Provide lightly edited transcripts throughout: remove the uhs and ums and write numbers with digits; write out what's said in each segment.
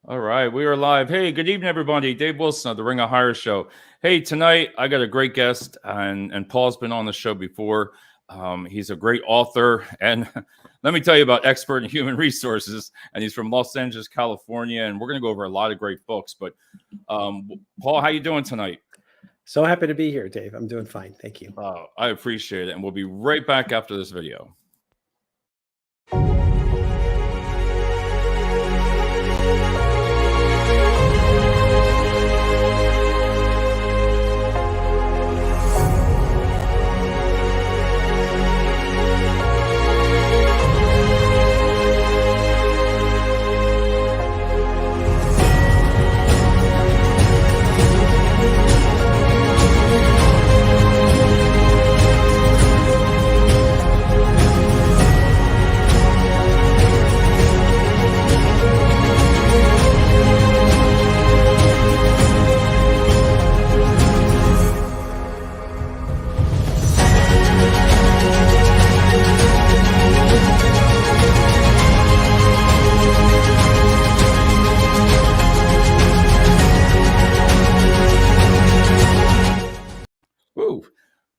All right, we are live. Hey, good evening, everybody. Dave Wilson of the Ring of Hire Show. Hey, tonight I got a great guest, and Paul's been on the show before. He's a great author, and let me tell you about expert in human resources. And he's from Los Angeles, California, and we're going to go over a lot of great books. But Paul, how you doing tonight? So happy to be here, Dave. I'm doing fine. Thank you. I appreciate it, and we'll be right back after this video.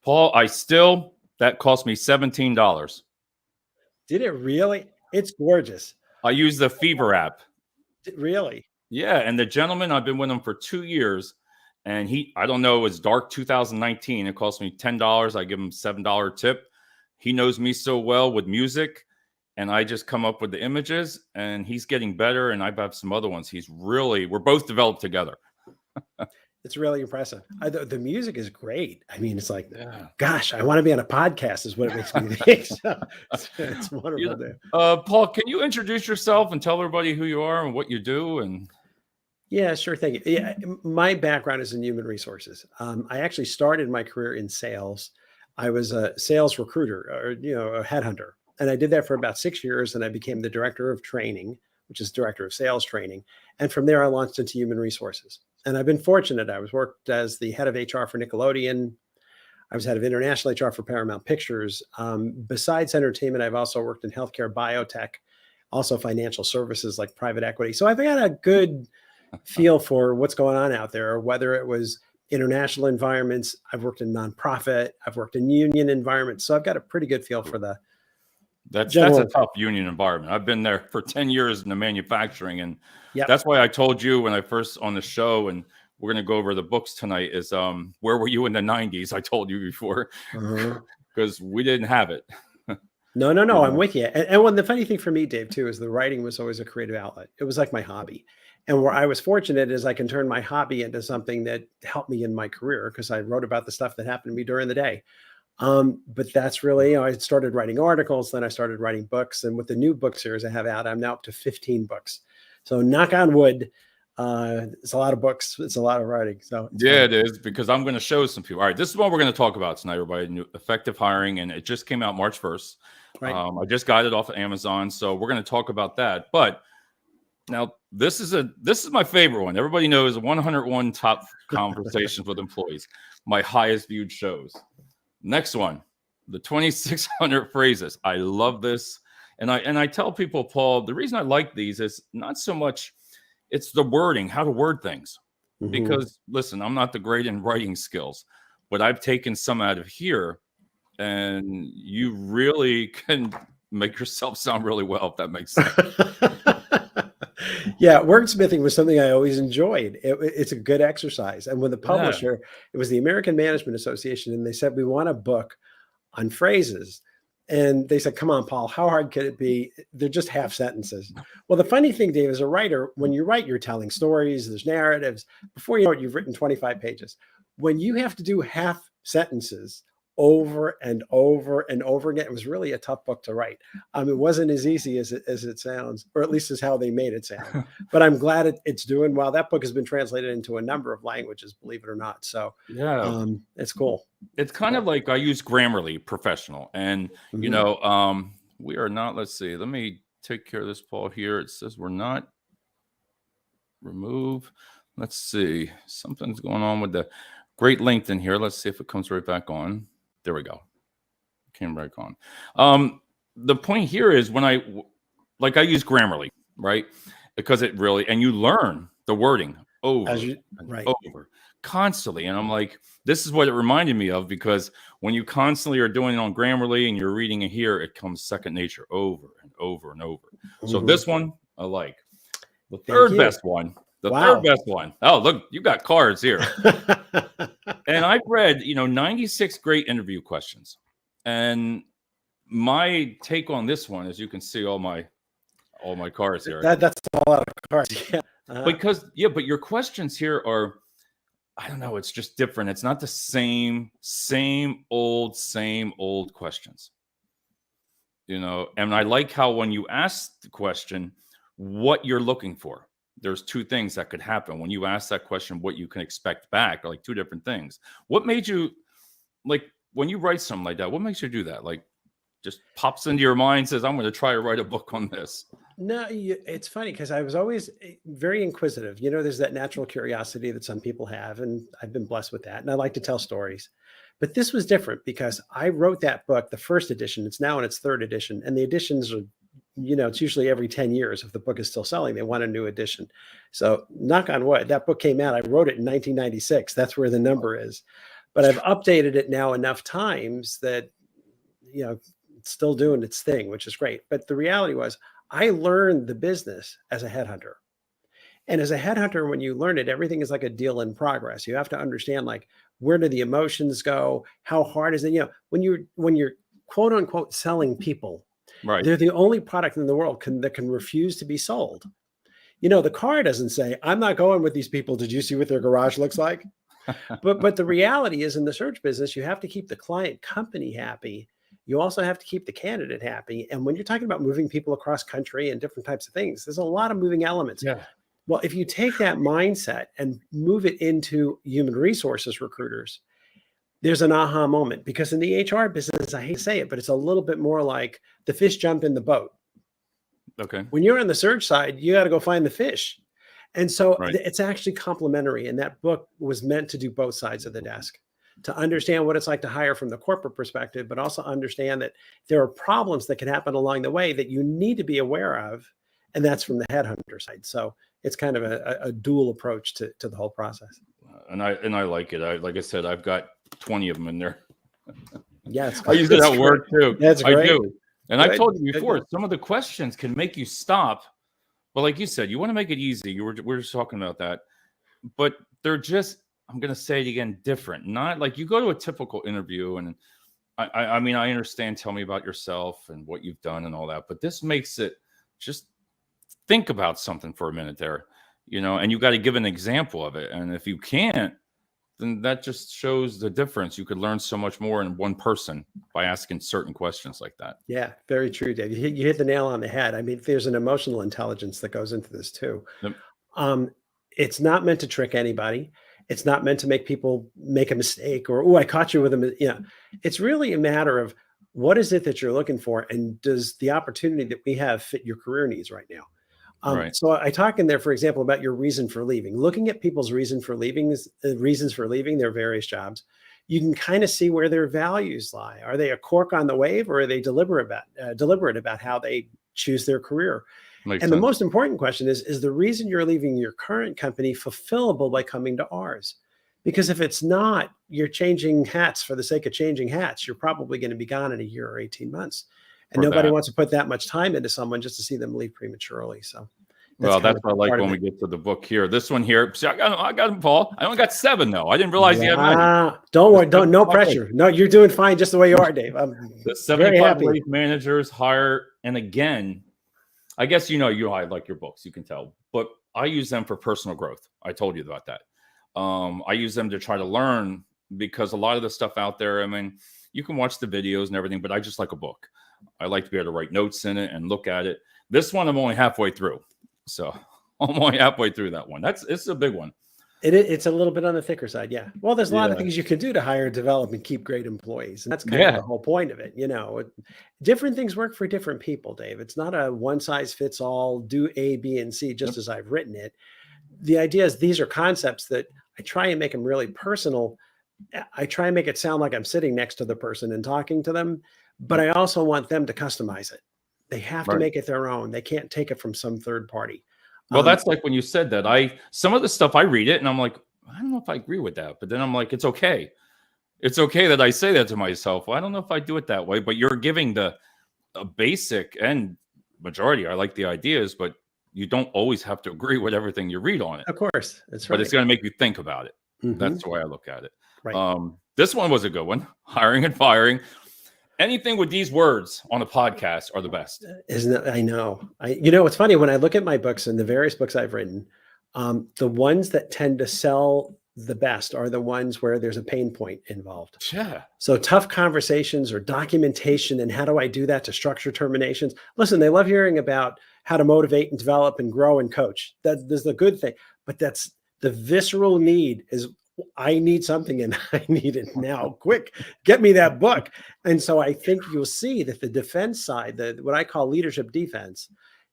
Paul, that cost me $17. Did it really? It's gorgeous. I use the Fever app. Really? Yeah, and the gentleman, I've been with him for 2 years, and I don't know, it was dark 2019. It cost me $10. I give him $7 tip. He knows me so well with music, and I just come up with the images, and he's getting better, and I have some other ones. We're both developed together. It's really impressive. The music is great. I mean, it's like, gosh, I want to be on a podcast is what it makes me think. So it's wonderful. Paul, can you introduce yourself and tell everybody who you are and what you do? Yeah, sure thing. Yeah, my background is in human resources. I actually started my career in sales. I was a sales recruiter, or a headhunter, and I did that for about 6 years. And I became the director of training, which is director of sales training. And from there, I launched into human resources. And I've been fortunate. I worked as the head of HR for Nickelodeon. I was head of international HR for Paramount Pictures. Besides entertainment, I've also worked in healthcare, biotech, also financial services like private equity. So I've got a good feel for what's going on out there, whether it was international environments. I've worked in nonprofit. I've worked in union environments. So I've got a pretty good feel for the That's a tough union environment. I've been there for 10 years in the manufacturing, and that's why I told you when I first on the show, and we're going to go over the books tonight, is where were you in the 90s? I told you before, because we didn't have it. No, I'm with you. And the funny thing for me, Dave, too, is the writing was always a creative outlet. It was like my hobby. And where I was fortunate is I can turn my hobby into something that helped me in my career, because I wrote about the stuff that happened to me during the day. But that's really, I started writing articles, then I started writing books. And with the new book series I have out, I'm now up to 15 books. So knock on wood, it's a lot of books. It's a lot of writing. So yeah, it is, because I'm going to show some people. All right, this is what we're going to talk about tonight, everybody. Effective hiring, and it just came out March 1st. Right. I just got it off of Amazon, so we're going to talk about that. But now this is my favorite one. Everybody knows 101 top conversations with employees, my highest viewed shows. Next one, the 2,600 phrases. I love this. And I tell people, Paul, the reason I like these is not so much, it's the wording, how to word things. Because listen, I'm not the great in writing skills, but I've taken some out of here, and you really can make yourself sound really well, if that makes sense. Yeah, wordsmithing was something I always enjoyed. It's a good exercise. And when the publisher, it was the American Management Association, and they said, we want a book on phrases. And they said, come on, Paul, how hard could it be? They're just half sentences. Well, the funny thing, Dave, as a writer, when you write, you're telling stories, there's narratives. Before you know it, you've written 25 pages. When you have to do half sentences over and over and over again, it was really a tough book to write. It wasn't as easy as it sounds, or at least is how they made it sound. But I'm glad it's doing well. That book has been translated into a number of languages, believe it or not. So yeah, it's cool. It's kind of like I use Grammarly Professional, and we are not. Let's see. Let me take care of this, Paul. Here it says we're not. Remove. Let's see. Something's going on with the great length in here. Let's see if it comes right back on. There we go. Came back on. The point here is when I use Grammarly, right? because it really, and you learn the wording over and right. over constantly. And I'm like, this is what it reminded me of, because when you constantly are doing it on Grammarly and you're reading it here, it comes second nature over and over and over. So this one I like. The third best one. The third best one. Oh, look, you got cards here. And I've read, 96 great interview questions. And my take on this one, as you can see, all my cards here. That's a lot of cards. Yeah. Because but your questions here are, I don't know, it's just different. It's not the same old questions. And I like how when you ask the question, what you're looking for, there's two things that could happen when you ask that question. What you can expect back are like two different things. What made you, like, when you write something like that, what makes you do that? Like, just pops into your mind, says, I'm going to try to write a book on this. No, it's funny because I was always very inquisitive. There's that natural curiosity that some people have, and I've been blessed with that. And I like to tell stories. But this was different because I wrote that book, the first edition. It's now in its third edition. And the editions are, it's usually every 10 years. If the book is still selling, they want a new edition. So knock on wood, that book came out. I wrote it in 1996. That's where the number is. But I've updated it now enough times that, it's still doing its thing, which is great. But the reality was, I learned the business as a headhunter. And as a headhunter, when you learn it, everything is like a deal in progress. You have to understand, like, where do the emotions go? How hard is it? When you're quote unquote selling people, right? They're the only product in the world that can refuse to be sold. The car doesn't say, I'm not going with these people. Did you see what their garage looks like? But the reality is, in the search business, you have to keep the client company happy. You also have to keep the candidate happy. And when you're talking about moving people across country and different types of things, there's a lot of moving elements. Yeah. Well, if you take that mindset and move it into human resources recruiters, there's an aha moment, because in the HR business, I hate to say it, but it's a little bit more like the fish jump in the boat. Okay. When you're on the search side, you got to go find the fish. And so Right. It's actually complementary. And that book was meant to do both sides of the desk, to understand what it's like to hire from the corporate perspective, but also understand that there are problems that can happen along the way that you need to be aware of. And that's from the headhunter side. So it's kind of a dual approach to the whole process. And I like it. Like I said, I've got 20 of them in there. Yes. I use that word too. That's great. I do. And I've told you before, some of the questions can make you stop. But like you said, you want to make it easy. We're just talking about that. But they're just, I'm going to say it again, different. Not like you go to a typical interview and I mean, I understand, tell me about yourself and what you've done and all that. But this makes it just think about something for a minute there, and you got to give an example of it. And if you can't, then that just shows the difference. You could learn so much more in one person by asking certain questions like that. Yeah, very true, Dave. You hit the nail on the head. I mean, there's an emotional intelligence that goes into this too. Yep. It's not meant to trick anybody. It's not meant to make people make a mistake or, oh, I caught you with a, it's really a matter of what is it that you're looking for? And does the opportunity that we have fit your career needs right now? Right. So I talk in there, for example, about your reason for leaving. Looking at people's reasons for leaving their various jobs, you can kind of see where their values lie. Are they a cork on the wave, or are they deliberate about how they choose their career? Makes sense. The most important question is the reason you're leaving your current company fulfillable by coming to ours? Because if it's not, you're changing hats for the sake of changing hats. You're probably going to be gone in a year or 18 months. And nobody wants to put that much time into someone just to see them leave prematurely. So, that's what I like when we get to the book here. This one here, see, I got them, Paul. I only got 7 though. I didn't realize you had 9. Don't worry, no pressure. No, you're doing fine just the way you are, Dave. I'm the 75 ways managers hire. And again, I guess I like your books. You can tell, but I use them for personal growth. I told you about that. I use them to try to learn, because a lot of the stuff out there, I mean, you can watch the videos and everything, but I just like a book. I like to be able to write notes in it and look at it. This one, I'm only halfway through. So I'm only halfway through that one. It's a big one. It's a little bit on the thicker side. Yeah. Well, there's a lot of things you can do to hire, develop, and keep great employees. And that's kind of the whole point of it. Different things work for different people, Dave. It's not a one size fits all, do A, B, and C, just as I've written it. The idea is these are concepts that I try and make them really personal. I try and make it sound like I'm sitting next to the person and talking to them, but I also want them to customize it. They have to make it their own. They can't take it from some third party. Well, that's like when you said that, some of the stuff I read it and I'm like, I don't know if I agree with that, but then I'm like, it's okay. It's okay that I say that to myself. Well, I don't know if I do it that way, but you're giving a basic and majority. I like the ideas, but you don't always have to agree with everything you read on it. Of course, that's right. But it's going to make you think about it. Mhm. That's the way I look at it. Right. This one was a good one. Hiring and firing. Anything with these words on a podcast are the best. Isn't it? I know. It's funny when I look at my books and the various books I've written, the ones that tend to sell the best are the ones where there's a pain point involved. Yeah. So tough conversations or documentation, and how do I do that to structure terminations? Listen, they love hearing about how to motivate and develop and grow and coach. That's the good thing, but that's the visceral need is I need something and I need it now. Quick, get me that book. And so I think you'll see that the defense side, what I call leadership defense,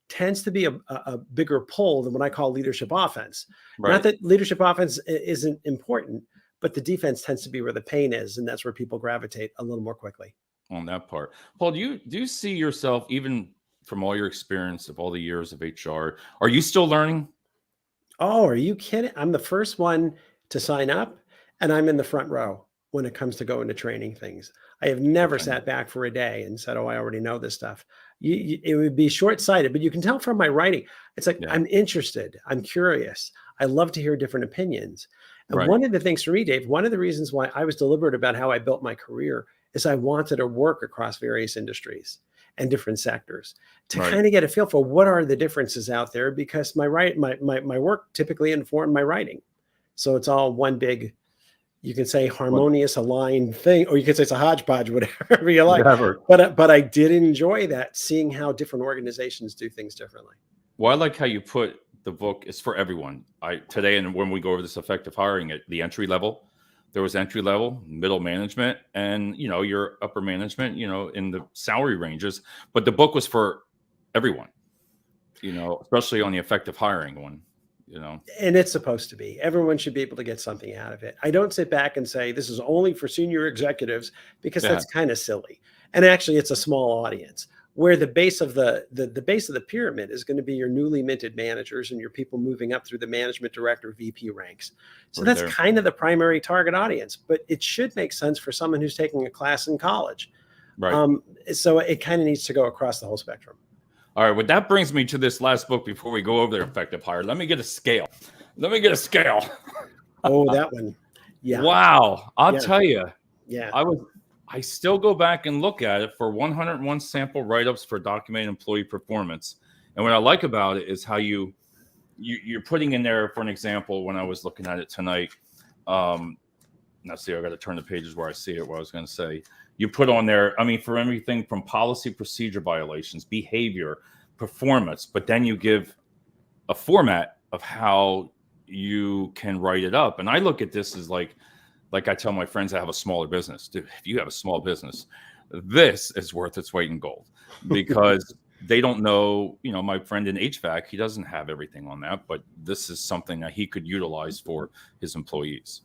tends to be a bigger pull than what I call leadership offense. Right. Not that leadership offense isn't important, but the defense tends to be where the pain is. And that's where people gravitate a little more quickly. On that part. Paul, do you see yourself, even from all your experience of all the years of HR, are you still learning? Oh, are you kidding? I'm the first one to sign up, and I'm in the front row when it comes to going to training things. I have never sat back for a day and said, oh, I already know this stuff. It would be short-sighted, but you can tell from my writing. It's like, I'm interested. I'm curious. I love to hear different opinions. And one of the things for me, Dave, one of the reasons why I was deliberate about how I built my career is I wanted to work across various industries and different sectors to kind of get a feel for what are the differences out there, because my work typically informed my writing. So it's all one big, you can say harmonious, aligned thing, or you can say it's a hodgepodge, whatever you like. But I did enjoy that, seeing how different organizations do things differently. Well, I like how you put the book is for everyone. Today, and when we go over this effective hiring at the entry level, there was entry level, middle management, and your upper management, in the salary ranges. But the book was for everyone, especially on the effective hiring one. And it's supposed to be. Everyone should be able to get something out of it. I don't sit back and say this is only for senior executives, because that's kind of silly. And actually, it's a small audience, where the base of the base of the pyramid is going to be your newly minted managers and your people moving up through the management director, VP ranks. So that's kind of the primary target audience, but it should make sense for someone who's taking a class in college. Right. So it kind of needs to go across the whole spectrum. All right. Well, that brings me to this last book before we go over the effective hire. Let me get a scale. Oh, that one. Yeah. Wow. I'll tell you. Yeah. I still go back and look at it for 101 sample write-ups for documented employee performance. And what I like about it is how you're putting in there, for an example, when I was looking at it tonight, now see, I got to turn the pages where I see it, what I was going to say. You put on there, for everything from policy procedure violations, behavior, performance, but then you give a format of how you can write it up. And I look at this as like I tell my friends that have a smaller business, dude, if you have a small business, this is worth its weight in gold, because they don't know, my friend in HVAC, he doesn't have everything on that, but this is something that he could utilize for his employees.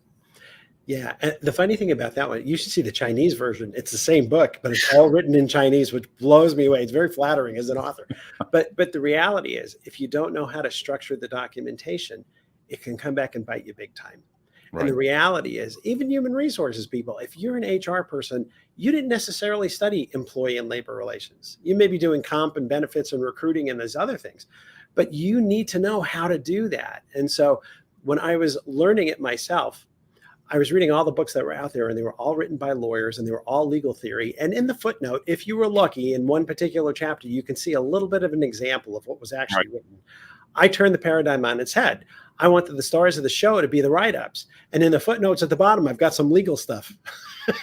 Yeah. And the funny thing about that one, you should see the Chinese version. It's the same book, but it's all written in Chinese, which blows me away. It's very flattering as an author. But the reality is, if you don't know how to structure the documentation, it can come back and bite you big time. Right. And the reality is, even human resources people, if you're an HR person, you didn't necessarily study employee and labor relations. You may be doing comp and benefits and recruiting and those other things, but you need to know how to do that. And so when I was learning it myself, I was reading all the books that were out there, and they were all written by lawyers, and they were all legal theory. And in the footnote, if you were lucky, in one particular chapter, you can see a little bit of an example of what was actually written. I turned the paradigm on its head. I wanted the stars of the show to be the write-ups. And in the footnotes at the bottom, I've got some legal stuff.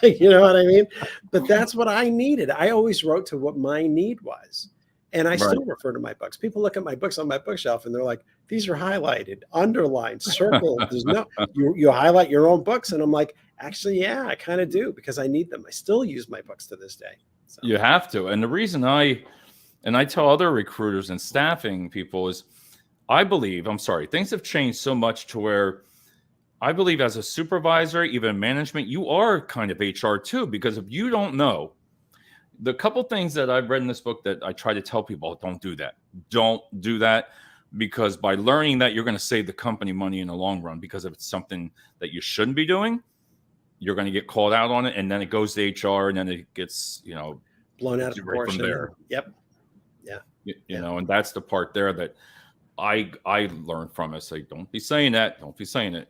You know what I mean? But that's what I needed. I always wrote to what my need was. And I still refer to my books. People look at my books on my bookshelf and they're like, these are highlighted, underlined, circled. There's you highlight your own books. And I'm like, actually, yeah, I kind of do, because I need them. I still use my books to this day. So. You have to. And the reason I tell other recruiters and staffing people is, things have changed so much to where I believe as a supervisor, even management, you are kind of HR too, because if you don't know, the couple things that I've read in this book that I try to tell people, don't do that. Don't do that, because by learning that, you're going to save the company money in the long run, because if it's something that you shouldn't be doing, you're going to get called out on it, and then it goes to HR, and then it gets, blown out of right from proportion. there. Yep. Yeah. You know, and that's the part there that I learned from it. Say, don't be saying that. Don't be saying it,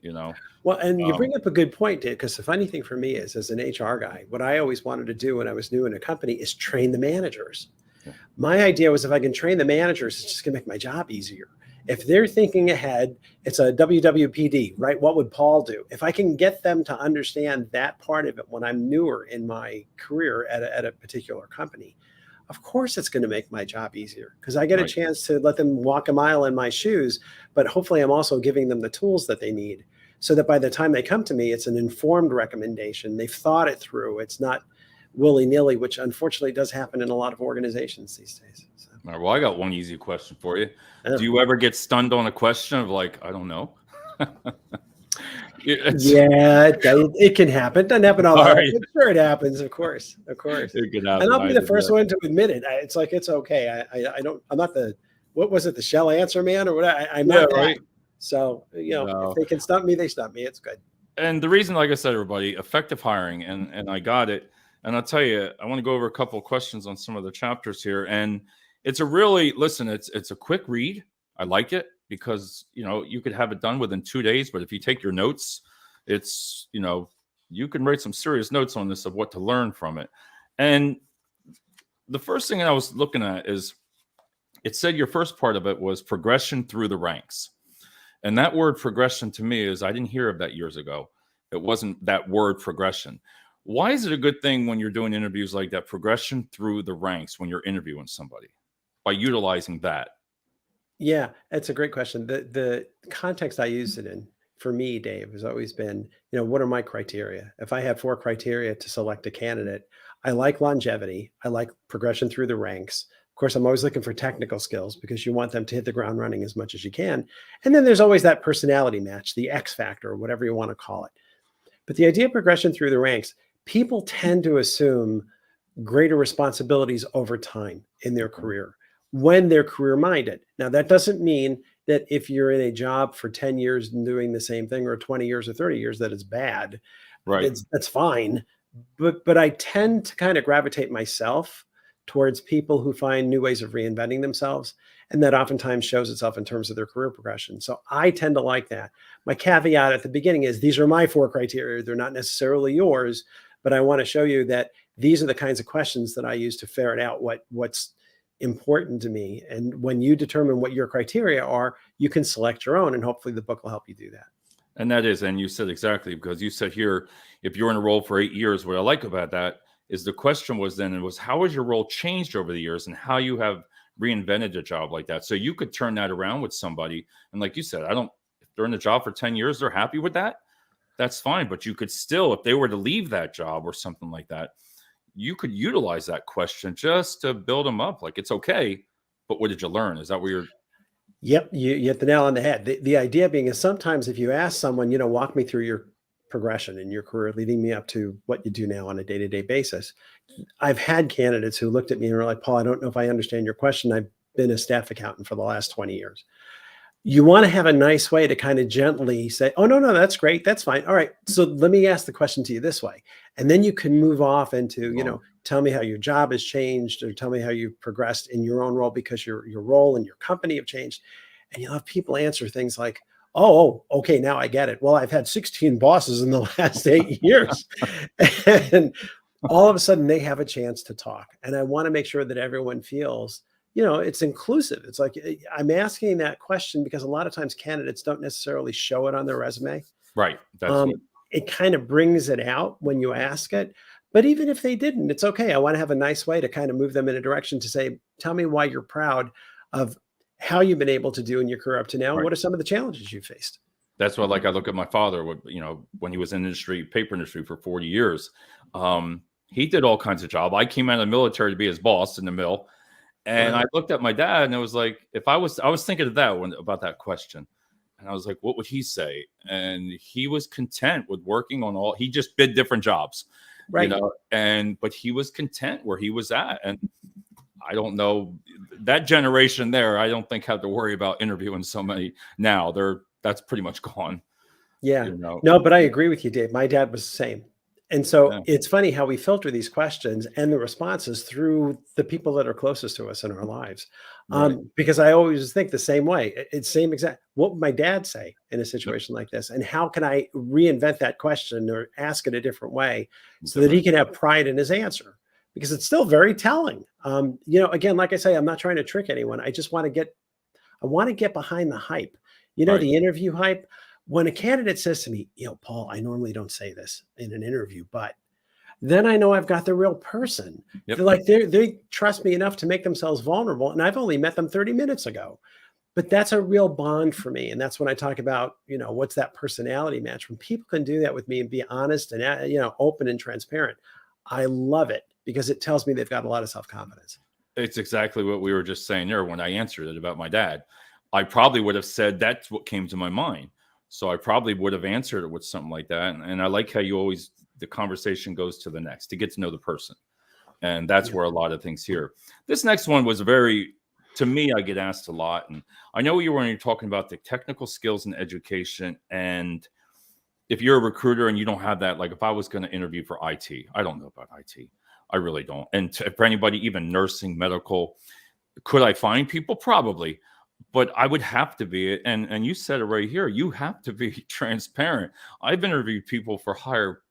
Well, and you bring up a good point, Dave, because the funny thing for me is, as an HR guy, what I always wanted to do when I was new in a company is train the managers. Yeah. My idea was, if I can train the managers, it's just going to make my job easier. If they're thinking ahead, it's a WWPD, right? What would Paul do? If I can get them to understand that part of it when I'm newer in my career at a particular company, of course it's going to make my job easier, because I get a chance to let them walk a mile in my shoes, but hopefully I'm also giving them the tools that they need, so that by the time they come to me, it's an informed recommendation. They've thought it through. It's not willy-nilly, which unfortunately does happen in a lot of organizations these days. So. All right, well, I got one easy question for you. Do you ever get stunned on a question of like, I don't know? Yeah, it can happen. It doesn't happen all the time. I'm sure it happens, of course. It can happen. And I'll be the first one to admit it. It's like, it's okay. I'm not the, what was it, the shell answer man or what? I'm not that. Right. So, if they can stump me, they stump me. It's good. And the reason, like I said, everybody, effective hiring, and I got it. And I'll tell you, I want to go over a couple of questions on some of the chapters here. And it's a really, listen, it's a quick read. I like it, because, you could have it done within 2 days, but if you take your notes, it's, you can write some serious notes on this of what to learn from it. And the first thing I was looking at is, it said your first part of it was progression through the ranks. And that word progression to me is, I didn't hear of that years ago. It wasn't that word progression. Why is it a good thing when you're doing interviews like that, progression through the ranks, when you're interviewing somebody, by utilizing that? Yeah, that's a great question. The context I use it in, for me, Dave, has always been, what are my criteria? If I have 4 criteria to select a candidate, I like longevity. I like progression through the ranks. Of course, I'm always looking for technical skills, because you want them to hit the ground running as much as you can. And then there's always that personality match, the X factor, or whatever you want to call it. But the idea of progression through the ranks, people tend to assume greater responsibilities over time in their career, when they're career minded. Now, that doesn't mean that if you're in a job for 10 years and doing the same thing, or 20 years or 30 years, that it's bad. Right. That's fine. But I tend to kind of gravitate myself towards people who find new ways of reinventing themselves. And that oftentimes shows itself in terms of their career progression. So I tend to like that. My caveat at the beginning is, these are my 4 criteria. They're not necessarily yours, but I want to show you that these are the kinds of questions that I use to ferret out what's important to me. And when you determine what your criteria are, you can select your own, and hopefully the book will help you do that. And that is, and you said exactly, because you said here, if you're in a role for 8 years, what I like about that is the question was then, it was, how has your role changed over the years, and how you have reinvented a job like that. So you could turn that around with somebody. And like you said, if they're in the job for 10 years, they're happy with that, that's fine. But you could still, if they were to leave that job or something like that, you could utilize that question just to build them up. Like, it's okay, but what did you learn? Is that where you're? Yep. You hit the nail on the head. The idea being is, sometimes if you ask someone, walk me through your progression in your career, leading me up to what you do now on a day-to-day basis. I've had candidates who looked at me and were like, Paul, I don't know if I understand your question. I've been a staff accountant for the last 20 years. You want to have a nice way to kind of gently say, oh, no, that's great. That's fine. All right. So let me ask the question to you this way. And then you can move off into, tell me how your job has changed, or tell me how you've progressed in your own role, because your role and your company have changed. And you'll have people answer things like, oh, okay, now I get it. Well, I've had 16 bosses in the last 8 years. And all of a sudden they have a chance to talk. And I want to make sure that everyone feels, it's inclusive. It's like, I'm asking that question because a lot of times candidates don't necessarily show it on their resume. Right. It kind of brings it out when you ask it. But even if they didn't, it's okay. I want to have a nice way to kind of move them in a direction to say, tell me why you're proud of how you've been able to do in your career up to now. Right. What are some of the challenges you faced? That's what, I look at my father, when he was in the paper industry for 40 years, he did all kinds of jobs. I came out of the military to be his boss in the mill. And I looked at my dad, and it was like, I was thinking of that about that question. And I was like, what would he say? And he was content with working on he just did different jobs, right. But he was content where he was at. And I don't know that generation there. I don't think have to worry about interviewing so many now. That's pretty much gone. Yeah. You know? No, but I agree with you, Dave. My dad was the same. And so Yeah. it's funny how we filter these questions and the responses through the people that are closest to us in our lives. Right. Because I always think the same way. It's same exact. What would my dad say in a Yep. situation like this? And how can I reinvent that question or ask it a different way so that he Different. can have pride in his answer? Because it's still very telling. Again, like I say, I'm not trying to trick anyone. I just want to get behind the hype. Right. The interview hype. When a candidate says to me, Paul, I normally don't say this in an interview, but then I know I've got the real person. Yep. They're like, they trust me enough to make themselves vulnerable. And I've only met them 30 minutes ago. But that's a real bond for me. And that's when I talk about, what's that personality match? When people can do that with me and be honest and, open and transparent, I love it because it tells me they've got a lot of self-confidence. It's exactly what we were just saying there when I answered it about my dad. I probably would have said that's what came to my mind. So I probably would have answered it with something like that. And I like how the conversation goes to the next to get to know the person. And that's where a lot of things here. This next one was to me, I get asked a lot. And I know you were when you're talking about the technical skills and education. And if you're a recruiter and you don't have that, like if I was going to interview for IT, I don't know about IT. I really don't. And for anybody, even nursing, medical, could I find people? Probably. But I would have to be, and you said it right here, you have to be transparent. I've interviewed people for higher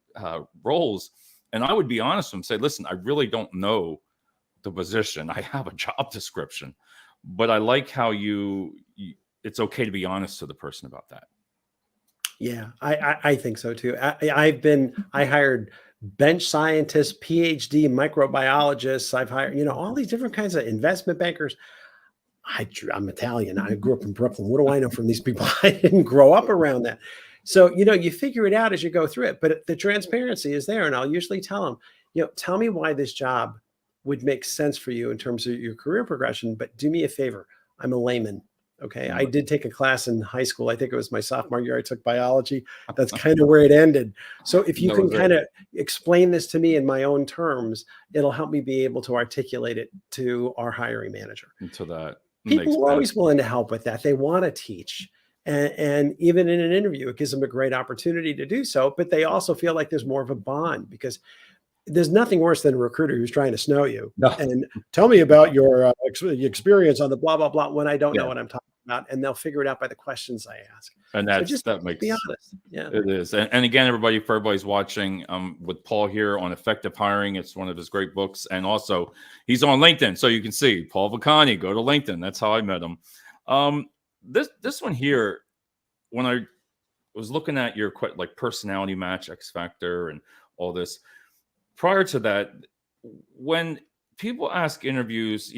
roles, and I would be honest with them, say, listen, I really don't know the position. I have a job description, but I like how it's okay to be honest to the person about that. Yeah, I think so too. I hired bench scientists, PhD microbiologists. I've hired, all these different kinds of investment bankers. I'm Italian. I grew up in Brooklyn. What do I know from these people? I didn't grow up around that. So, you figure it out as you go through it, but the transparency is there. And I'll usually tell them, tell me why this job would make sense for you in terms of your career progression, but do me a favor. I'm a layman. Okay. I did take a class in high school. I think it was my sophomore year. I took biology. That's kind of where it ended. So if you can kind of explain this to me in my own terms, it'll help me be able to articulate it to our hiring manager. Until that. People are always willing to help with that. They want to teach. And even in an interview, it gives them a great opportunity to do so. But they also feel like there's more of a bond because there's nothing worse than a recruiter who's trying to snow you. No. And tell me about your experience on the blah, blah, blah, when I don't know what I'm talking about. And they'll figure it out by the questions I ask. And that makes be honest. Yeah, it is. And again, for everybody's watching with Paul here on effective hiring, it's one of his great books. And also he's on LinkedIn. So you can see Paul Falcone, go to LinkedIn. That's how I met him. This one here, when I was looking at your personality match, X Factor and all this, prior to that, when people ask interviews,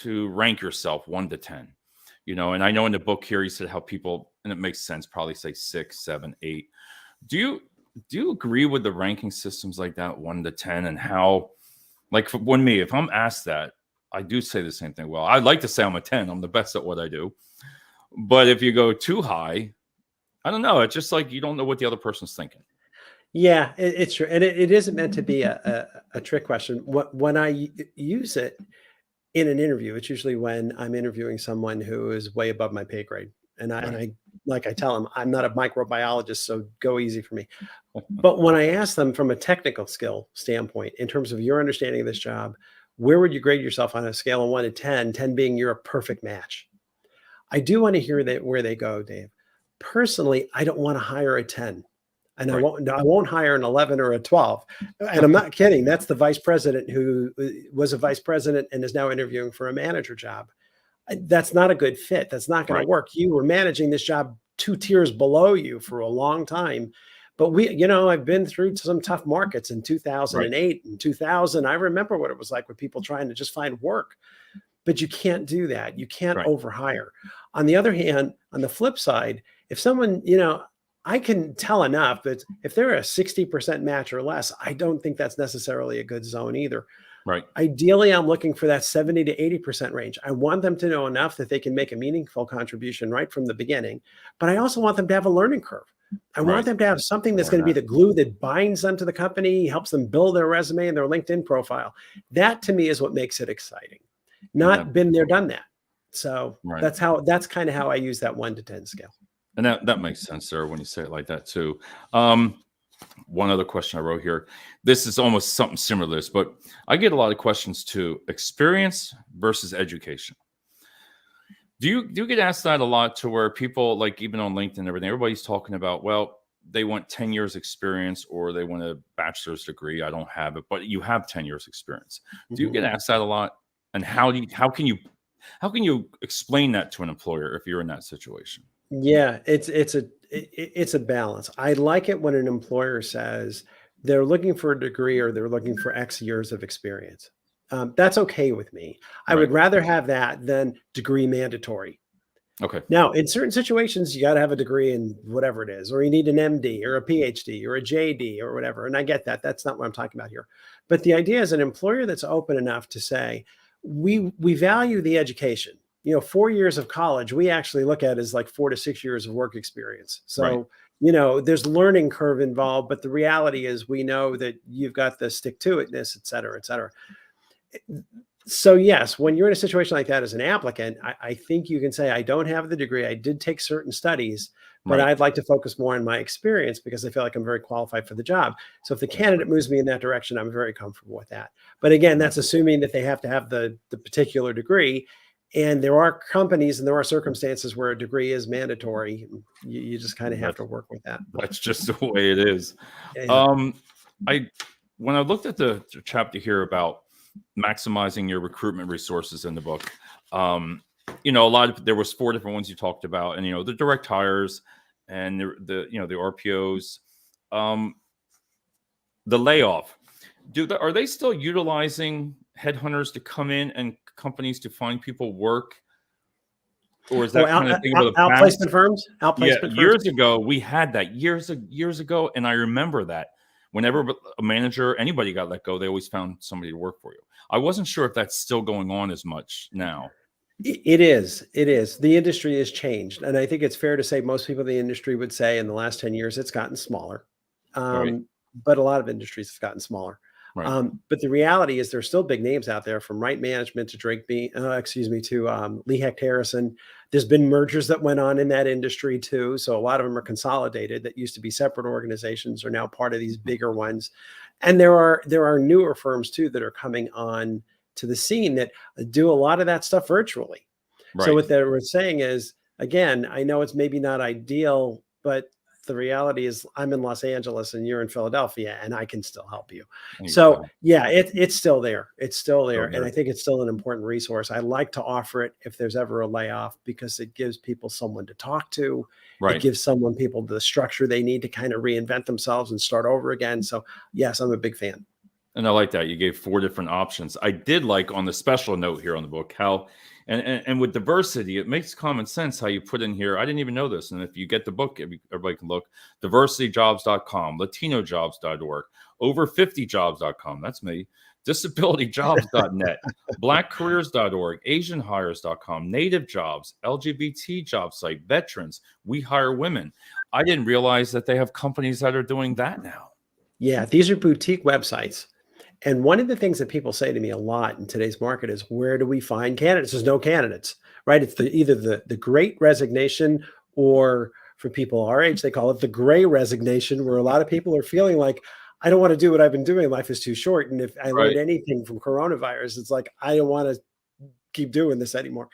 to rank yourself 1 to 10, and I know in the book here, he said how people, and it makes sense, probably say 6, 7, 8. Do you agree with the ranking systems like that, 1 to 10, and how, if I'm asked that, I do say the same thing. Well, I'd like to say I'm a 10. I'm the best at what I do. But if you go too high, I don't know. It's just like you don't know what the other person's thinking. Yeah, it's true. And it isn't meant to be a trick question. When I use it in an interview, it's usually when I'm interviewing someone who is way above my pay grade. And I tell them, I'm not a microbiologist, so go easy for me. But when I ask them from a technical skill standpoint, in terms of your understanding of this job, where would you grade yourself on a scale of 1 to 10, 10 being you're a perfect match? I do want to hear where they go, Dave. Personally, I don't want to hire a 10. And I won't hire an 11 or a 12. And I'm not kidding. That's the vice president who was a vice president and is now interviewing for a manager job. That's not a good fit. That's not going to work. You were managing this job 2 tiers below you for a long time. But I've been through some tough markets in 2008 and 2000. I remember what it was like with people trying to just find work. But you can't do that. You can't overhire. On the other hand, on the flip side, if someone, I can tell enough that if they're a 60% match or less, I don't think that's necessarily a good zone either. Right. Ideally, I'm looking for that 70 to 80% range. I want them to know enough that they can make a meaningful contribution right from the beginning, but I also want them to have a learning curve. I want them to have something that's going to be the glue that binds them to the company, helps them build their resume and their LinkedIn profile. That to me is what makes it exciting. Not been there, done that. So that's kind of how I use that 1 to 10 scale. And that makes sense, sir, when you say it like that too. One other question I wrote here. This is almost something similar to this, but I get a lot of questions to experience versus education. Do you get asked that a lot, to where people, like even on LinkedIn and everything, everybody's talking about, well, they want 10 years experience or they want a bachelor's degree. I don't have it, but you have 10 years experience. Do you get asked that a lot? And how can you explain that to an employer if you're in that situation? Yeah, it's a balance. I like it when an employer says they're looking for a degree or they're looking for X years of experience. That's okay with me. I would rather have that than degree mandatory. Okay. Now, in certain situations, you got to have a degree in whatever it is, or you need an MD or a PhD or a JD or whatever. And I get that. That's not what I'm talking about here. But the idea is an employer that's open enough to say, we value the education. 4 years of college, we actually look at as like 4 to 6 years of work experience. So, there's learning curve involved, but the reality is we know that you've got the stick to itness, et cetera, et cetera. So yes, when you're in a situation like that as an applicant, I think you can say, I don't have the degree. I did take certain studies, but I'd like to focus more on my experience because I feel like I'm very qualified for the job. So if the candidate moves me in that direction, I'm very comfortable with that. But again, that's assuming that they have to have the particular degree. And there are companies and there are circumstances where a degree is mandatory. You just kind of have to work with that. That's just the way it is. When I looked at the chapter here about maximizing your recruitment resources in the book, there was 4 different ones you talked about, and the direct hires and the RPOs, the layoff. Are they still utilizing headhunters to come in and companies to find people work, or is that kind of thing of the past? Outplacement firms? Outplacement firms? Years ago we had that years ago, and I remember that whenever a manager, anybody got let go, they always found somebody to work for you. I wasn't sure if that's still going on as much now. It is. The industry has changed. And I think it's fair to say most people in the industry would say in the last 10 years, it's gotten smaller. But a lot of industries have gotten smaller. But the reality is there's still big names out there, from Right Management to Lee Hecht Harrison. There's been mergers that went on in that industry too. So a lot of them are consolidated. That used to be separate organizations are now part of these bigger ones. And there are newer firms too that are coming on to the scene that do a lot of that stuff virtually. So what they're saying is, again, I know it's maybe not ideal, but the reality is I'm in Los Angeles and you're in Philadelphia and I can still help you. So yeah, it's still there. It's still there. And I think it's still an important resource. I like to offer it if there's ever a layoff, because it gives people someone to talk to. It gives people the structure they need to kind of reinvent themselves and start over again. So yes, I'm a big fan. And I like that you gave 4 different options. I did like on the special note here on the book how, and with diversity, it makes common sense how you put in here. I didn't even know this. And if you get the book, everybody can look. Diversityjobs.com, Latinojobs.org, Over50jobs.com. That's me. Disabilityjobs.net, Blackcareers.org, Asianhires.com, Native Jobs, LGBT job site, Veterans, We Hire Women. I didn't realize that they have companies that are doing that now. Yeah, these are boutique websites. And one of the things that people say to me a lot in today's market is, where do we find candidates? There's no candidates, right? It's either the great resignation, or for people our age, they call it the gray resignation, where a lot of people are feeling like, I don't want to do what I've been doing. Life is too short. And if I learned anything from coronavirus, it's like, I don't want to keep doing this anymore.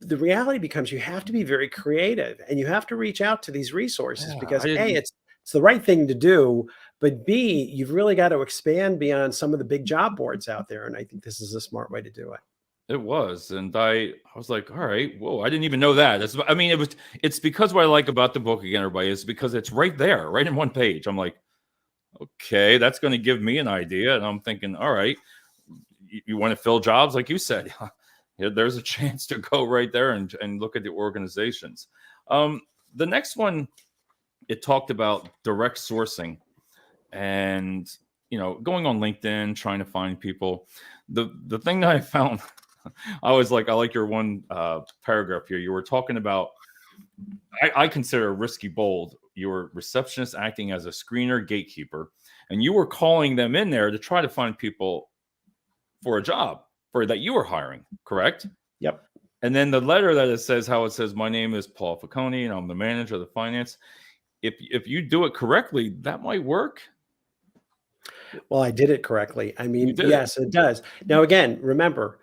The reality becomes you have to be very creative and you have to reach out to these resources because A, it's the right thing to do, but B, you've really got to expand beyond some of the big job boards out there. And I think this is a smart way to do it. It was. And I was like, all right, whoa, I didn't even know that. It's because what I like about the book, again, everybody, is because it's right there, right in one page. I'm like, okay, that's going to give me an idea. And I'm thinking, all right, you want to fill jobs, like you said, there's a chance to go right there and look at the organizations. The next one, it talked about direct sourcing and, going on LinkedIn, trying to find people. The thing that I found, I like your one paragraph here. You were talking about, I consider risky bold your receptionist acting as a screener gatekeeper, and you were calling them in there to try to find people for a job for that you were hiring, correct? Yep. And then the letter that it says, how it says, my name is Paul Falcone and I'm the manager of the finance. If you do it correctly, that might work. Well, I did it correctly. I You mean, did it. yes, it does. Now, again, remember,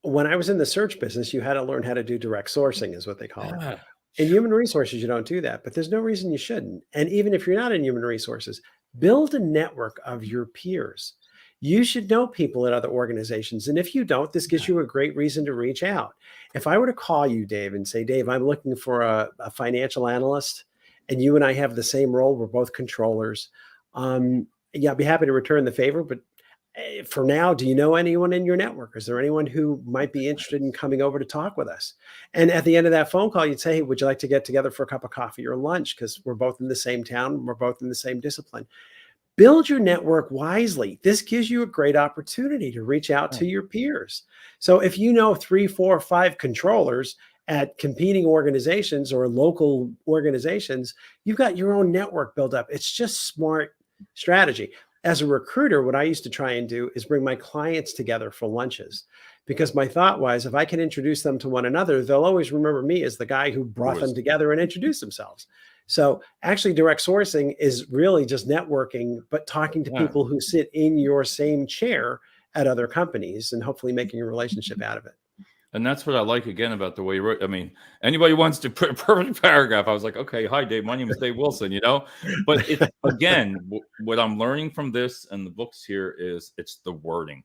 when I was in the search business, you had to learn how to do direct sourcing, is what they call it. Yeah. In human resources, you don't do that, but there's no reason you shouldn't. And even if you're not in human resources, build a network of your peers. You should know people at other organizations. And if you don't, this gives you a great reason to reach out. If I were to call you, Dave, and say, Dave, I'm looking for a financial analyst, and you and I have the same role, we're both controllers. Yeah, I'd be happy to return the favor, but for now, do you know anyone in your network? Is there anyone who might be interested in coming over to talk with us? And at the end of that phone call, you'd say, hey, would you like to get together for a cup of coffee or lunch? Because we're both in the same town. We're both in the same discipline. Build your network wisely. This gives you a great opportunity to reach out to your peers. So if you know 3, 4, 5 controllers at competing organizations or local organizations, you've got your own network built up. It's just smart strategy. As a recruiter, what I used to try and do is bring my clients together for lunches, because my thought was, if I can introduce them to one another, they'll always remember me as the guy who brought them together and introduced themselves. So actually, direct sourcing is really just networking, but talking to people who sit in your same chair at other companies and hopefully making a relationship out of it. And that's what I like, again, about the way you wrote. I mean, anybody wants to put a perfect paragraph. I was like, okay, hi, Dave. My name is Dave Wilson, But it, again, what I'm learning from this and the books here is it's the wording.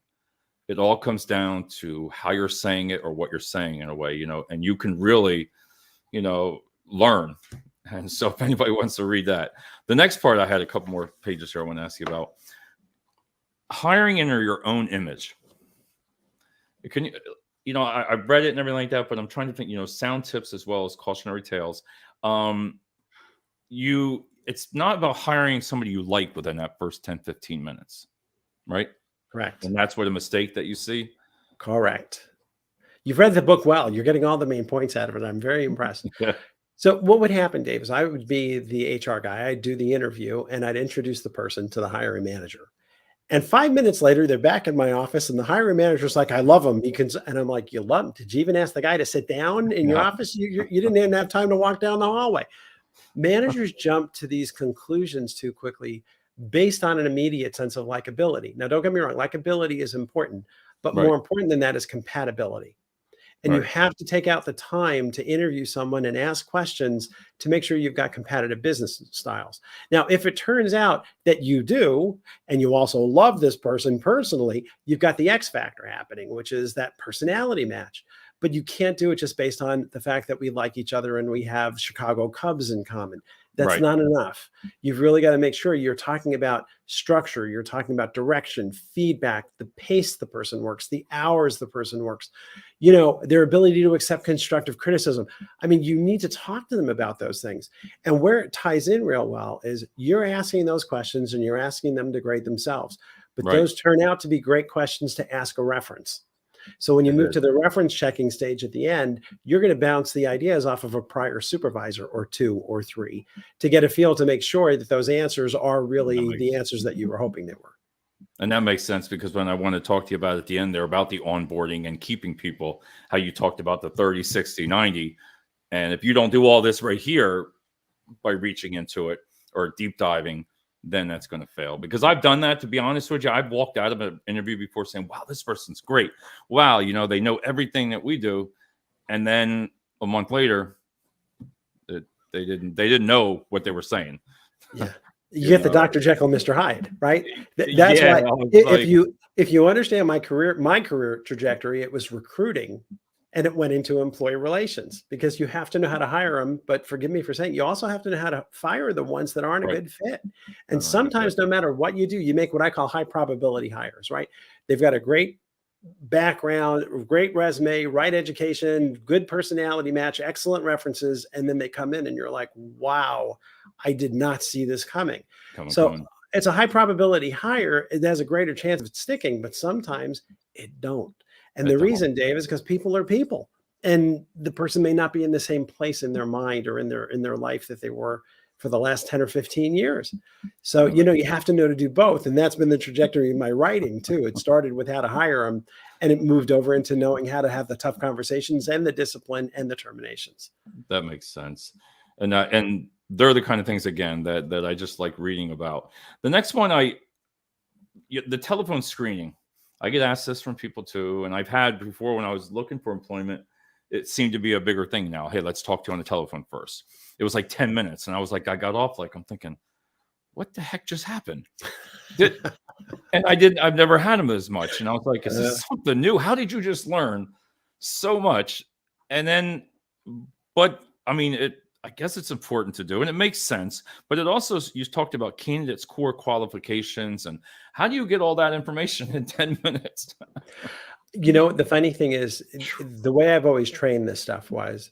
It all comes down to how you're saying it or what you're saying in a way, and you can really, learn. And so if anybody wants to read that. The next part, I had a couple more pages here I want to ask you about. Hiring under your own image. Can you, I've read it and everything like that, but I'm trying to think, sound tips as well as cautionary tales. It's not about hiring somebody you like within that first 10, 15 minutes, right? Correct. And that's what a mistake that you see. Correct. You've read the book well. You're getting all the main points out of it. I'm very impressed. Yeah. So what would happen, Dave, is I would be the HR guy. I'd do the interview and I'd introduce the person to the hiring manager. And 5 minutes later, they're back in my office and the hiring manager's like, I love him. And I'm like, you love him? Did you even ask the guy to sit down in your office? You didn't even have time to walk down the hallway. Managers jump to these conclusions too quickly based on an immediate sense of likability. Now, don't get me wrong, likability is important, but more important than that is compatibility. And you have to take out the time to interview someone and ask questions to make sure you've got competitive business styles. Now, if it turns out that you do, and you also love this person personally, you've got the X factor happening, which is that personality match. But you can't do it just based on the fact that we like each other and we have Chicago Cubs in common. That's not enough. You've really got to make sure you're talking about structure. You're talking about direction, feedback, the pace the person works, the hours the person works, their ability to accept constructive criticism. I mean, you need to talk to them about those things. And where it ties in real well is you're asking those questions and you're asking them to grade themselves. But those turn out to be great questions to ask a reference. So when you move to the reference checking stage at the end, you're going to bounce the ideas off of a prior supervisor or 2 or 3 to get a feel to make sure that those answers are really the answers that you were hoping they were. And that makes sense, because when I want to talk to you about at the end there about the onboarding and keeping people, how you talked about the 30, 60, 90. And if you don't do all this right here by reaching into it or deep diving, then that's going to fail. Because I've done that, to be honest with you. I've walked out of an interview before saying, wow, this person's great. Wow, they know everything that we do. And then a month later, they didn't know what they were saying. Yeah. You get the Dr. Jekyll, Mr. Hyde, right? That's why if you understand my career trajectory, it was recruiting and it went into employee relations, because you have to know how to hire them. But forgive me for saying, you also have to know how to fire the ones that aren't a good fit. And sometimes no matter what you do, you make what I call high probability hires, right? They've got a great background, great resume, right education, good personality match, excellent references. And then they come in and you're like, wow, I did not see this coming. It's a high probability hire. It has a greater chance of it sticking, but sometimes it don't. And the reason, Dave, is because people are people, and the person may not be in the same place in their mind or in their life that they were for the last 10 or 15 years. So, you have to know to do both. And that's been the trajectory of my writing too. It started with how to hire them, and it moved over into knowing how to have the tough conversations and the discipline and the terminations. That makes sense. And they're the kind of things, again, that I just like reading about. The next one, the telephone screening. I get asked this from people too. And I've had before, when I was looking for employment, it seemed to be a bigger thing now. Hey, let's talk to you on the telephone first. It was like 10 minutes. And I was like, I got off, like, I'm thinking, what the heck just happened? I've never had them as much. And I was like, is this something new? How did you just learn so much? And then, but I mean, I guess it's important to do, and it makes sense, but it also, you talked about candidates' core qualifications, and how do you get all that information in 10 minutes? The funny thing is, the way I've always trained this stuff was,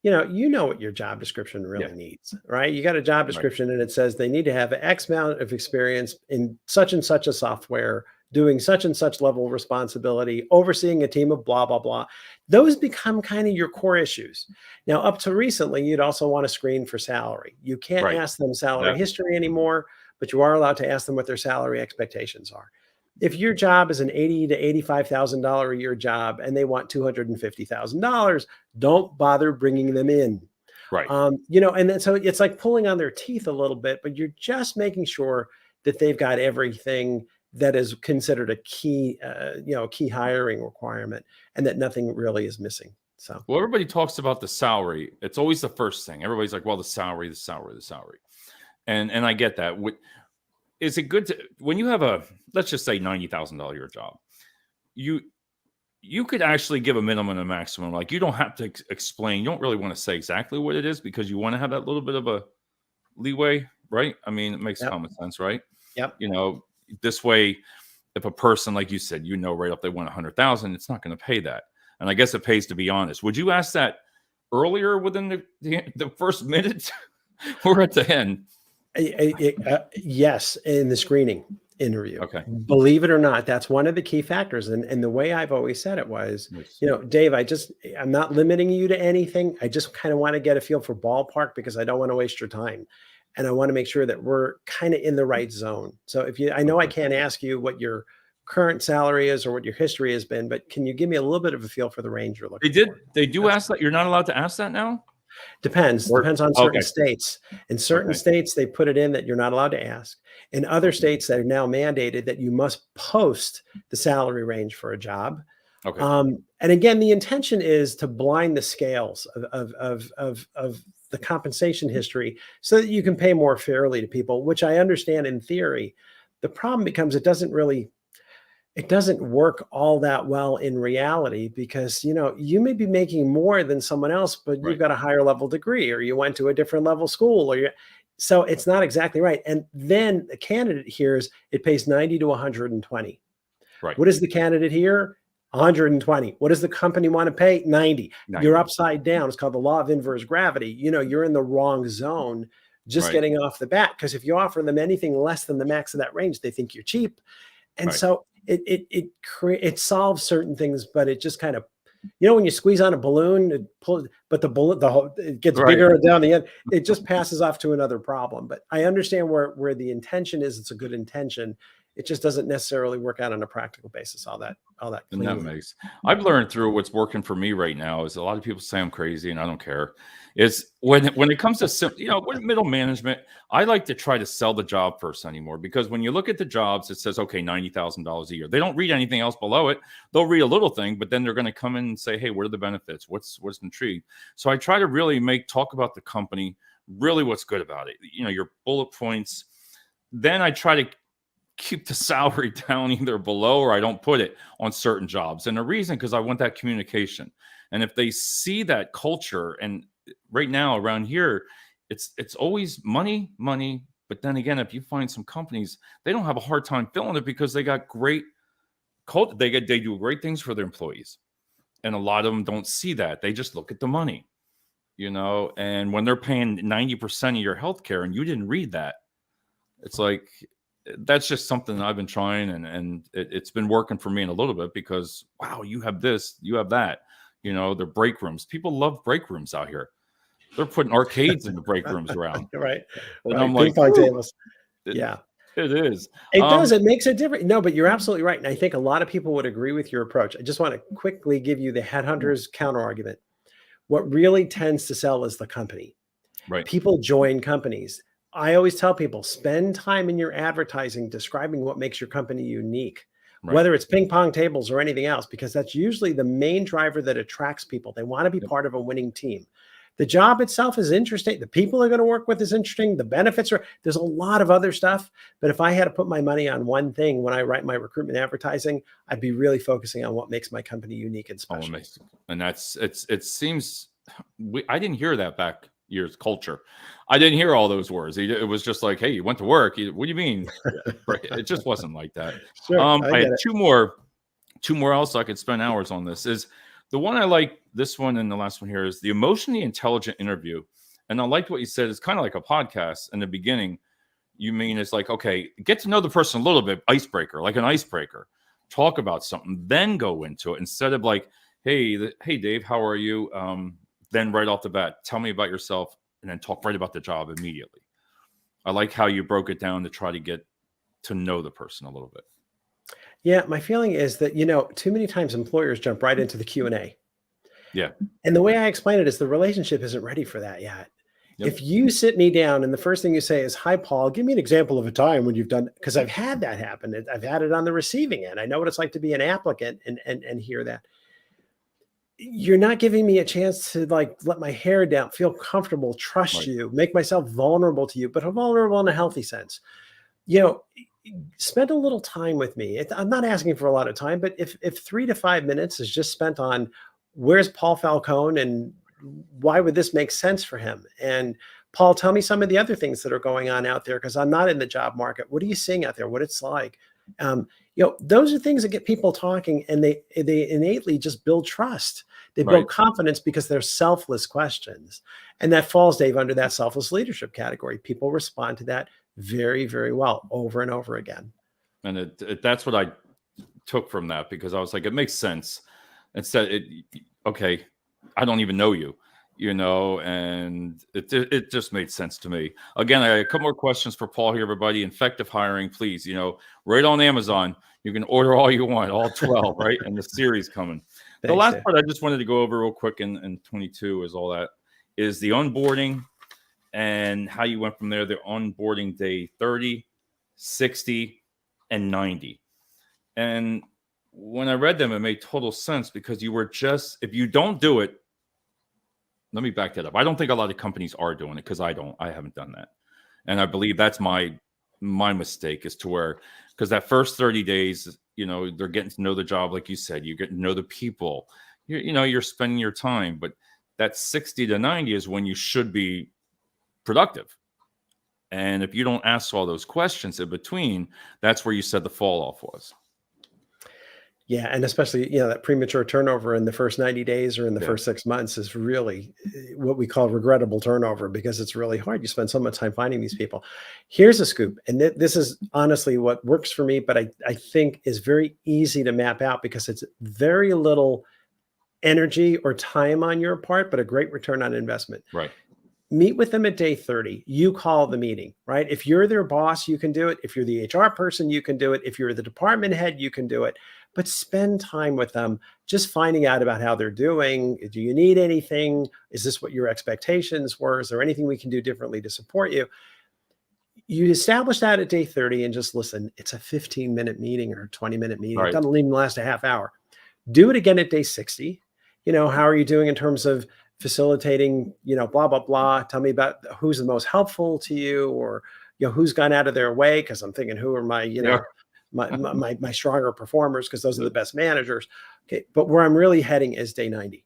what your job description really needs, right? You got a job description and it says they need to have X amount of experience in such and such a software, doing such and such level of responsibility, overseeing a team of blah, blah, blah. Those become kind of your core issues. Now, up to recently, you'd also want to screen for salary. You can't ask them salary history anymore, but you are allowed to ask them what their salary expectations are. If your job is an $80,000 to $85,000 a year job and they want $250,000, don't bother bringing them in. Right. And then so it's like pulling on their teeth a little bit, but you're just making sure that they've got everything that is considered a key hiring requirement, and that nothing really is missing. So, well, everybody talks about the salary. It's always the first thing. Everybody's like, well, the salary. And I get that. Is it good to, when you have let's just say $90,000 a year job, you could actually give a minimum and a maximum. Like, you don't have to explain. You don't really want to say exactly what it is, because you want to have that little bit of a leeway, right? I mean, it makes common sense, right? Yep. This way, if a person, like you said, right up, they want 100,000, it's not going to pay that. And I guess it pays to be honest. Would you ask that earlier within the first minute or at the end? Yes, in the screening interview. Okay. Believe it or not, that's one of the key factors. And the way I've always said it was, Dave, I'm not limiting you to anything. I just kind of want to get a feel for ballpark, because I don't want to waste your time. And I want to make sure that we're kind of in the right zone. So I know I can't ask you what your current salary is or what your history has been, but can you give me a little bit of a feel for the range you're looking for? They do ask that? You're not allowed to ask that now? Depends on certain states. In certain states, they put it in that you're not allowed to ask. In other states, that are now mandated that you must post the salary range for a job. Okay. And again, the intention is to blind the scales of the compensation history, so that you can pay more fairly to people, which I understand in theory. The problem becomes it doesn't work all that well in reality, because you may be making more than someone else, but you've got a higher level degree, or you went to a different level school, so it's not exactly right. And then the candidate hears it pays 90 to 120. Right. What is the candidate here? 120. What does the company want to pay? 90. You're upside down. It's called the law of inverse gravity. You're in the wrong zone just getting off the bat, because if you offer them anything less than the max of that range, they think you're cheap. And so it solves certain things, but it just kind of, when you squeeze on a balloon, it pulls, but the balloon, it gets bigger down the end. It just passes off to another problem. But I understand where the intention is. It's a good intention. It just doesn't necessarily work out on a practical basis. All that. And that makes. I've learned through what's working for me right now is, a lot of people say I'm crazy, and I don't care. Is when it comes to with middle management, I like to try to sell the job first anymore, because when you look at the jobs, it says $90,000 a year. They don't read anything else below it. They'll read a little thing, but then they're going to come in and say, hey, what are the benefits? What's intrigued? So I try to really talk about the company, really what's good about it. Your bullet points. Then I try to keep the salary down either below, or I don't put it on certain jobs. And the reason, because I want that communication. And if they see that culture, and right now around here, it's always money. But then again, if you find some companies, they don't have a hard time filling it, because they got great culture. They do great things for their employees. And a lot of them don't see that. They just look at the money, and when they're paying 90% of your healthcare and you didn't read that, it's like, that's just something I've been trying, and it's been working for me in a little bit, because, wow, you have this, you have that, they're break rooms. People love break rooms out here. They're putting arcades in the break rooms around. Right. And Right. I'm Ping like, pong "Ooh, tables. it, Yeah. it is." It does. It makes a difference. No, but you're absolutely right. And I think a lot of people would agree with your approach. I just want to quickly give you the headhunters counter argument. What really tends to sell is the company. Right. People join companies. I always tell people, spend time in your advertising describing what makes your company unique, Right. whether it's ping pong tables or anything else, because that's usually the main driver that attracts people. They want to be Yep. part of a winning team. The job itself is interesting. The people they're going to work with is interesting. The benefits are, there's a lot of other stuff. But if I had to put my money on one thing when I write my recruitment advertising, I'd be really focusing on what makes my company unique and Oh, special. amazing. And that's, it seems, I didn't hear that back years culture. I didn't hear all those words. It was just like, hey, you went to work. What do you mean? It just wasn't like that. Sure, I get had it. two more else I could spend hours on. This is the one I like. This one and the last one here is the emotionally intelligent interview. And I liked what you said. It's kind of like a podcast in the beginning. You mean it's like, okay, get to know the person a little bit, icebreaker, like an icebreaker. Talk about something, then go into it instead of like, hey, Dave, how are you? Then right off the bat, tell me about yourself, and then talk right about the job immediately. I like how you broke it down to try to get to know the person a little bit. Yeah, my feeling is that, too many times employers jump right into the Q&A. Yeah. And the way I explain it is the relationship isn't ready for that yet. Yep. If you sit me down and the first thing you say is, hi, Paul, give me an example of a time when you've done, because I've had that happen. I've had it on the receiving end. I know what it's like to be an applicant and hear that. You're not giving me a chance to like let my hair down, feel comfortable, trust Right. you, make myself vulnerable to you, but vulnerable in a healthy sense. Spend a little time with me. I'm not asking for a lot of time, but if 3 to 5 minutes is just spent on where's Paul Falcone and why would this make sense for him? And Paul, tell me some of the other things that are going on out there because I'm not in the job market. What are you seeing out there? What it's like? Those are things that get people talking, and they innately just build trust. They build confidence because they're selfless questions. And that falls, Dave, under that selfless leadership category. People respond to that very, very well over and over again. And that's what I took from that, because I was like, it makes sense. Instead, okay, I don't even know you, and it just made sense to me. Again, I got a couple more questions for Paul here, everybody. Effective hiring, please, right on Amazon. You can order all you want, all 12, right? And the series coming. The last part I just wanted to go over real quick in 22 is all that is the onboarding and how you went from there. The onboarding day 30, 60, and 90. And when I read them, it made total sense because you were just, if you don't do it, let me back that up. I don't think a lot of companies are doing it because I haven't done that. And I believe that's my mistake is to where, because that first 30 days, they're getting to know the job. Like you said, you get to know the people, you're spending your time, but that 60 to 90 is when you should be productive. And if you don't ask all those questions in between, that's where you said the fall off was. Yeah. And especially, that premature turnover in the first 90 days or in the first 6 months is really what we call regrettable turnover because it's really hard. You spend so much time finding these people. Here's a scoop. And this is honestly what works for me, but I think is very easy to map out because it's very little energy or time on your part, but a great return on investment. Right. Meet with them at day 30. You call the meeting, right? If you're their boss, you can do it. If you're the HR person, you can do it. If you're the department head, you can do it. But spend time with them, just finding out about how they're doing. Do you need anything? Is this what your expectations were? Is there anything we can do differently to support you? You establish that at day 30 and just listen. It's a 15-minute meeting or a 20-minute meeting. It doesn't even last a half hour. Do it again at day 60. How are you doing in terms of facilitating, blah, blah, blah. Tell me about who's the most helpful to you or, who's gone out of their way. Cause I'm thinking, who are my, my stronger performers. Cause those are the best managers. Okay. But where I'm really heading is day 90.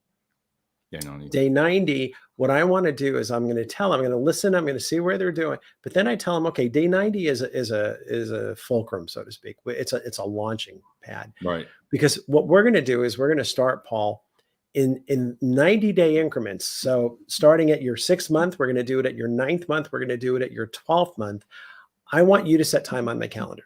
Day 90, what I want to do is I'm going to listen. I'm going to see where they're doing, but then I tell them, okay, day 90 is a fulcrum, so to speak. It's a launching pad, right? Because what we're going to do is we're going to start, Paul, in 90-day increments. So starting at your 6th month, we're going to do it at your 9th month. We're going to do it at your 12th month. I want you to set time on my calendar.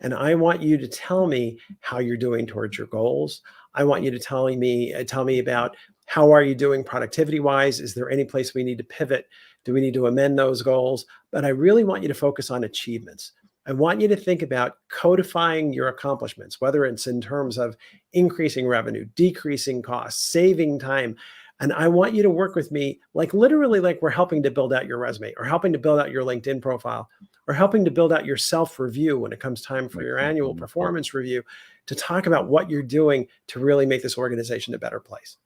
And I want you to tell me how you're doing towards your goals. I want you to tell me about How are you doing productivity wise? Is there any place we need to pivot? Do we need to amend those goals? But I really want you to focus on achievements. I want you to think about codifying your accomplishments, whether it's in terms of increasing revenue, decreasing costs, saving time. And I want you to work with me, like literally like we're helping to build out your resume or helping to build out your LinkedIn profile or helping to build out your self-review when it comes time for your annual performance review, to talk about what you're doing to really make this organization a better place.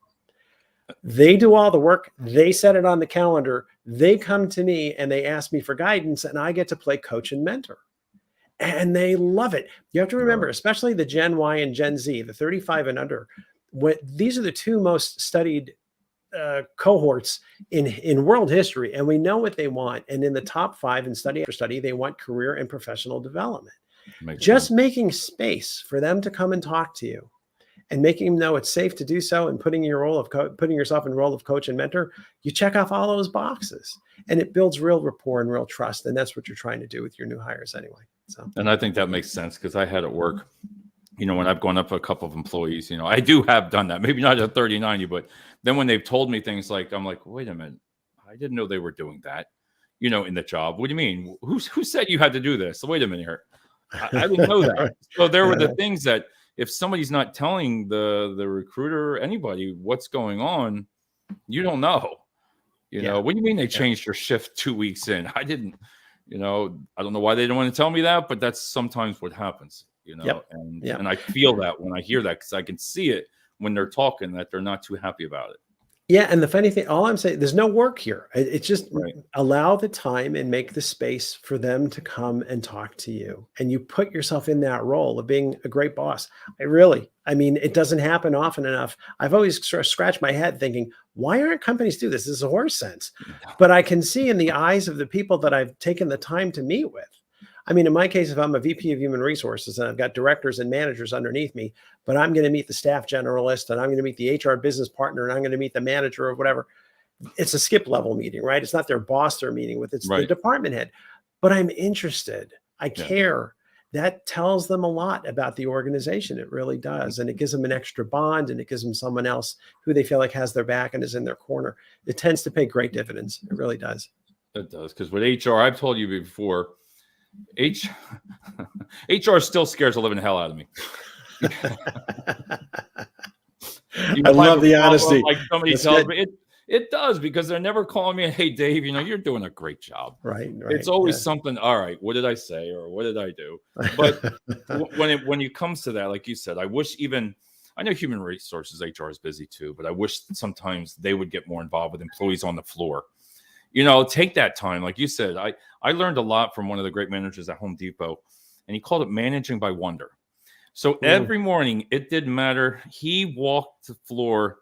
They do all the work. They set it on the calendar. They come to me and they ask me for guidance, and I get to play coach and mentor. And they love it. You have to remember, especially the Gen Y and Gen Z, the 35 and under, these are the two most studied cohorts in world history. And we know what they want. And in the top 5 in study after study, they want career and professional development. Just making space for them to come and talk to you and making them know it's safe to do so, and putting yourself in the role of coach and mentor, you check off all those boxes, and it builds real rapport and real trust. And that's what you're trying to do with your new hires anyway. So, and I think that makes sense, because I had at work, when I've gone up a couple of employees, I do have done that, maybe not at 30, 90, but then when they've told me things like, I'm like, wait a minute, I didn't know they were doing that, in the job. What do you mean? Who said you had to do this? So wait a minute here. I didn't know that. So there were the things that, if somebody's not telling the recruiter or anybody what's going on, you don't know. What do you mean they changed your shift 2 weeks in? I didn't, I don't know why they don't want to tell me that, but that's sometimes what happens, and I feel that when I hear that, because I can see it when they're talking, that they're not too happy about it. Yeah. And the funny thing, all I'm saying, there's no work here. It's just allow the time and make the space for them to come and talk to you. And you put yourself in that role of being a great boss. It doesn't happen often enough. I've always sort of scratched my head thinking, why aren't companies do this? This is a horse sense. But I can see in the eyes of the people that I've taken the time to meet with. In my case, if I'm a VP of human resources and I've got directors and managers underneath me, but I'm going to meet the staff generalist and I'm going to meet the HR business partner and I'm going to meet the manager or whatever, it's a skip level meeting, right? It's not their boss they're meeting with, it's the department head. But I'm interested. I care. That tells them a lot about the organization. It really does. And it gives them an extra bond, and it gives them someone else who they feel like has their back and is in their corner. It tends to pay great dividends. It really does. It does. Because with HR, I've told you before, HR still scares the living hell out of me. I love the honesty. Like somebody tells me, it does, because they're never calling me, hey, Dave, you're doing a great job. Right. It's always something. All right, what did I say, or what did I do? But when it comes to that, like you said, I wish I know human resources, HR is busy too, but I wish sometimes they would get more involved with employees on the floor. Take that time. Like you said, I learned a lot from one of the great managers at Home Depot, and he called it managing by wonder. So every morning, it didn't matter. He walked the floor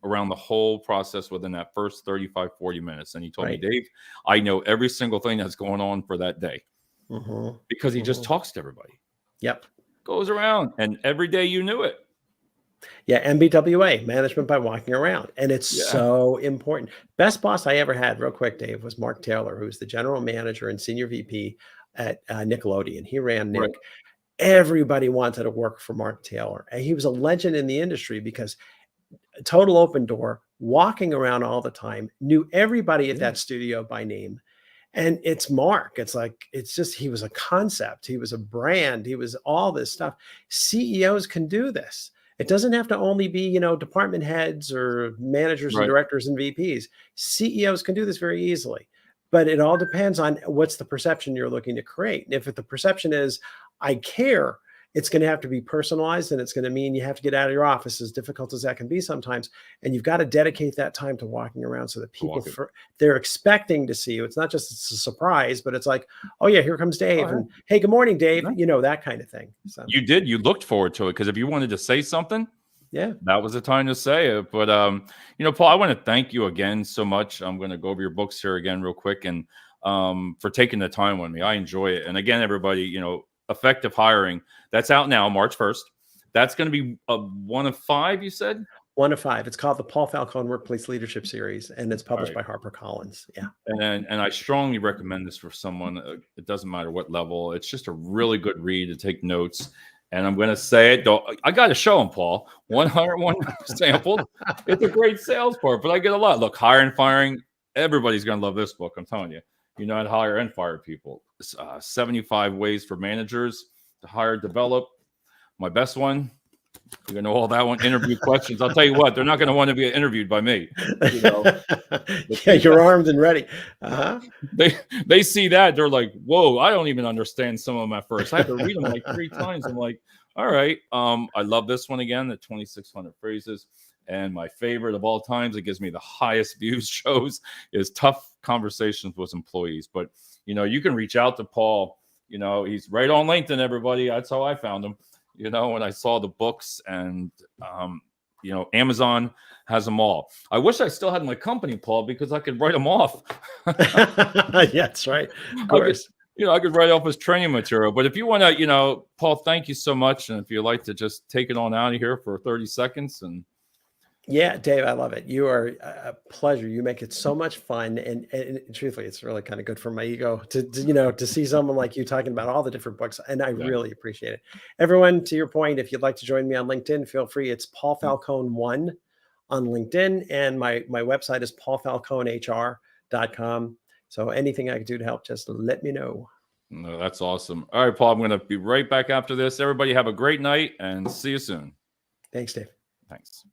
around the whole process within that first 35, 40 minutes. And he told me, Dave, I know every single thing that's going on for that day, because he just talks to everybody. Yep. Goes around, and every day you knew it. Yeah, MBWA, management by walking around. And it's so important. Best boss I ever had, real quick, Dave, was Mark Taylor, who's the general manager and senior VP at Nickelodeon. He ran Nick. Everybody wanted to work for Mark Taylor. And he was a legend in the industry, because total open door, walking around all the time, knew everybody at that studio by name. And it's Mark. He was a concept. He was a brand. He was all this stuff. CEOs can do this. It doesn't have to only be, department heads or managers and directors and VPs. CEOs can do this very easily, but it all depends on what's the perception you're looking to create. And if the perception is, I care, it's going to have to be personalized, and it's going to mean you have to get out of your office, as difficult as that can be sometimes. And you've got to dedicate that time to walking around, so that people, they're expecting to see you. It's not just it's a surprise, but it's like, oh yeah, here comes Dave. And hey, good morning, Dave. That kind of thing. So you looked forward to it, because if you wanted to say something, that was the time to say it. But, Paul, I want to thank you again so much. I'm going to go over your books here again real quick, and for taking the time with me. I enjoy it. And again, everybody, Effective Hiring, that's out now, March 1st. That's going to be one of 5, you said? 1 of 5. It's called the Paul Falcone Workplace Leadership Series, and it's published by HarperCollins. Yeah. And I strongly recommend this for someone. It doesn't matter what level. It's just a really good read to take notes. and I'm going to say it. I got to show them, Paul. 101 sampled. It's a great sales part, but I get a lot. Look, Hire and Firing. Everybody's going to love this book. I'm telling you. You know how to hire and fire people. 75 ways for managers to hire, develop. My best one. You're going to know all that one. Interview questions. I'll tell you what, they're not going to want to be interviewed by me. You know? Yeah, you're armed and ready. They see that. They're like, whoa, I don't even understand some of them at first. I had to read them like 3 times. I'm like, all right. I love this one again, the 2,600 phrases. And my favorite of all times, it gives me the highest views shows, is Tough Conversations with Employees. But, you know, you can reach out to Paul. You know, he's right on LinkedIn, everybody. That's how I found him. You know, when I saw the books, and, you know, Amazon has them all. I wish I still had my company, Paul, because I could write them off. Yeah, that's right. Of course. I could write off as training material. But if you want to, you know, Paul, thank you so much. And if you'd like to just take it on out of here for 30 seconds and. Yeah, Dave, I love it. You are a pleasure. You make it so much fun, and truthfully, it's really kind of good for my ego to see someone like you talking about all the different books, and I really appreciate it. Everyone, to your point, if you'd like to join me on LinkedIn, feel free. It's Paul Falcone 1 on LinkedIn, and my website is paulfalconehr.com. So anything I can do to help, just let me know. No, that's awesome. All right, Paul, I'm going to be right back after this. Everybody have a great night, and see you soon. Thanks, Dave. Thanks.